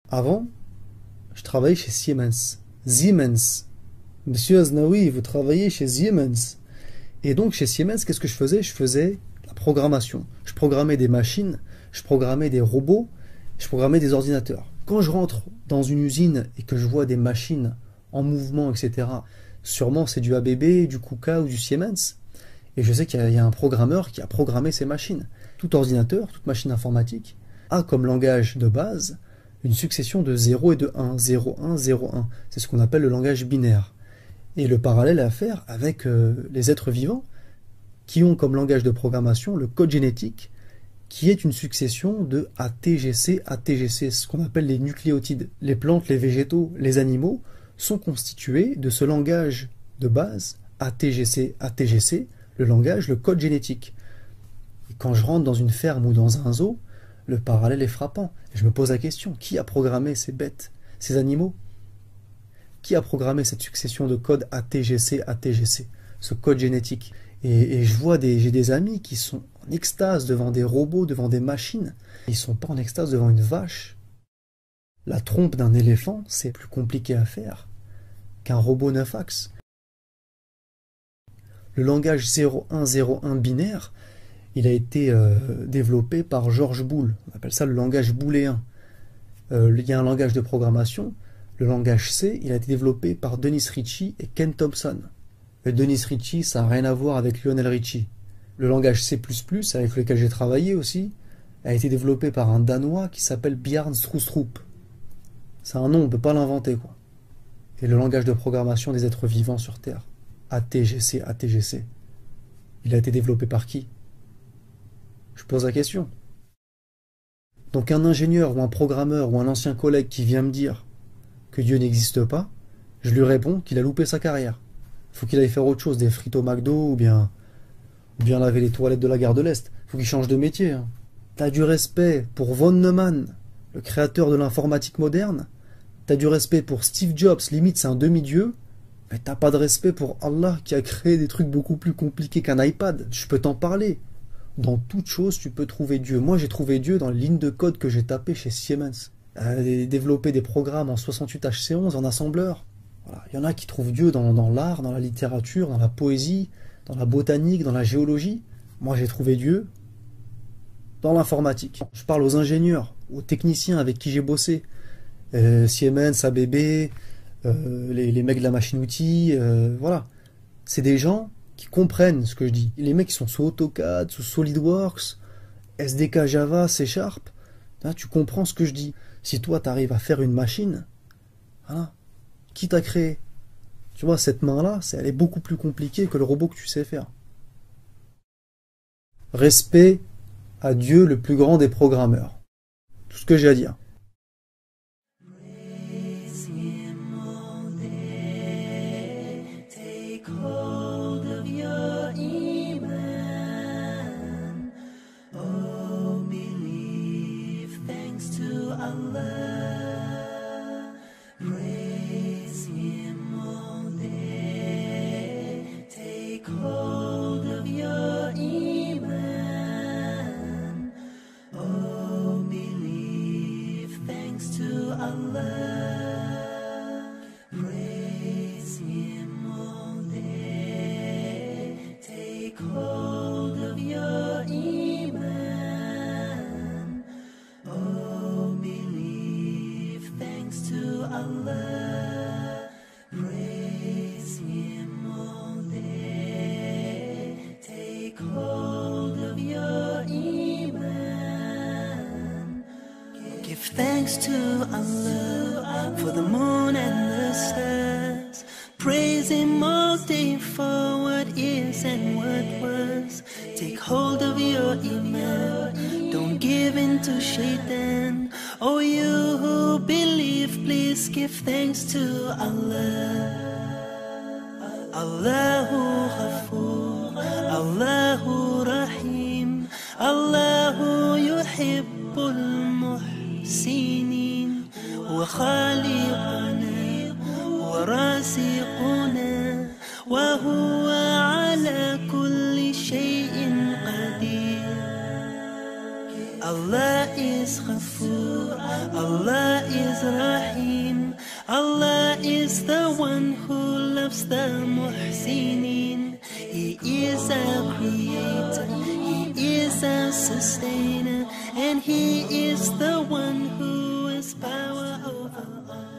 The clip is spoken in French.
Avant, je travaillais chez Siemens. Siemens. Monsieur Aznaoui, vous travaillez chez Siemens. Et donc chez Siemens, qu'est-ce que je faisais? Je faisais la programmation. Je programmais des machines, je programmais des robots, je programmais des ordinateurs. Quand je rentre dans une usine et que je vois des machines en mouvement, etc., sûrement c'est du ABB, du KUKA ou du Siemens. Et je sais qu'il y a un programmeur qui a programmé ces machines. Tout ordinateur, toute machine informatique a comme langage de base une succession de 0 et de 1, 0, 1, 0, 1. C'est ce qu'on appelle le langage binaire. Et le parallèle à faire avec les êtres vivants qui ont comme langage de programmation le code génétique qui est une succession de ATGC, ATGC, ce qu'on appelle les nucléotides. Les plantes, les végétaux, les animaux sont constitués de ce langage de base, ATGC, ATGC, le langage, le code génétique. Et quand je rentre dans une ferme ou dans un zoo, le parallèle est frappant. Et je me pose la question, qui a programmé ces bêtes, ces animaux? Qui a programmé cette succession de codes ATGC, ATGC, ce code génétique? Et je vois j'ai des amis qui sont en extase devant des robots, devant des machines. Ils ne sont pas en extase devant une vache. La trompe d'un éléphant, c'est plus compliqué à faire qu'un robot 9 axes. Le langage 0101 binaire, il a été développé par George Boole. On appelle ça le langage booléen. Il y a un langage de programmation. Le langage C, il a été développé par Dennis Ritchie et Ken Thompson. Le Dennis Ritchie, ça n'a rien à voir avec Lionel Richie. Le langage C++, avec lequel j'ai travaillé aussi, a été développé par un Danois qui s'appelle Bjarne Stroustrup. C'est un nom, on ne peut pas l'inventer, quoi. Et le langage de programmation des êtres vivants sur Terre, ATGC, ATGC, il a été développé par qui? Je pose la question. Donc un ingénieur ou un programmeur ou un ancien collègue qui vient me dire que Dieu n'existe pas, je lui réponds qu'il a loupé sa carrière. Il faut qu'il aille faire autre chose, des frites au McDo ou bien laver les toilettes de la gare de l'Est. Il faut qu'il change de métier. Hein. T'as du respect pour von Neumann, le créateur de l'informatique moderne. T'as du respect pour Steve Jobs, limite c'est un demi-dieu. Mais t'as pas de respect pour Allah qui a créé des trucs beaucoup plus compliqués qu'un iPad. Je peux t'en parler. Dans toute chose, tu peux trouver Dieu. Moi, j'ai trouvé Dieu dans les lignes de code que j'ai tapées chez Siemens. Développer des programmes en 68HC11 en assembleur. Voilà. Il y en a qui trouvent Dieu dans l'art, dans la littérature, dans la poésie, dans la botanique, dans la géologie. Moi, j'ai trouvé Dieu dans l'informatique. Je parle aux ingénieurs, aux techniciens avec qui j'ai bossé. Siemens, ABB, les mecs de la machine-outil, voilà. C'est des gens qui comprennent ce que je dis. Les mecs qui sont sous AutoCAD, sous SolidWorks, SDK Java, C#, là, tu comprends ce que je dis. Si toi, tu arrives à faire une machine, voilà, qui t'a créé? Tu vois, cette main-là, elle est beaucoup plus compliquée que le robot que tu sais faire. Respect à Dieu, le plus grand des programmeurs. Tout ce que j'ai à dire. Thanks to Allah for the moon and the stars. Praise Him all day for what is and what was. Take hold of your iman. Don't give in to shaitan. Oh, you who believe, please give thanks to Allah. Allahu Ghafur. وخالقنا ورازقنا وهو على كل شيء قدير. Allah is Ghafoor, Allah is Rahim, Allah is the one who loves the Muhsinin. He is our creator, He is our sustainer, and He is the one who has power over all.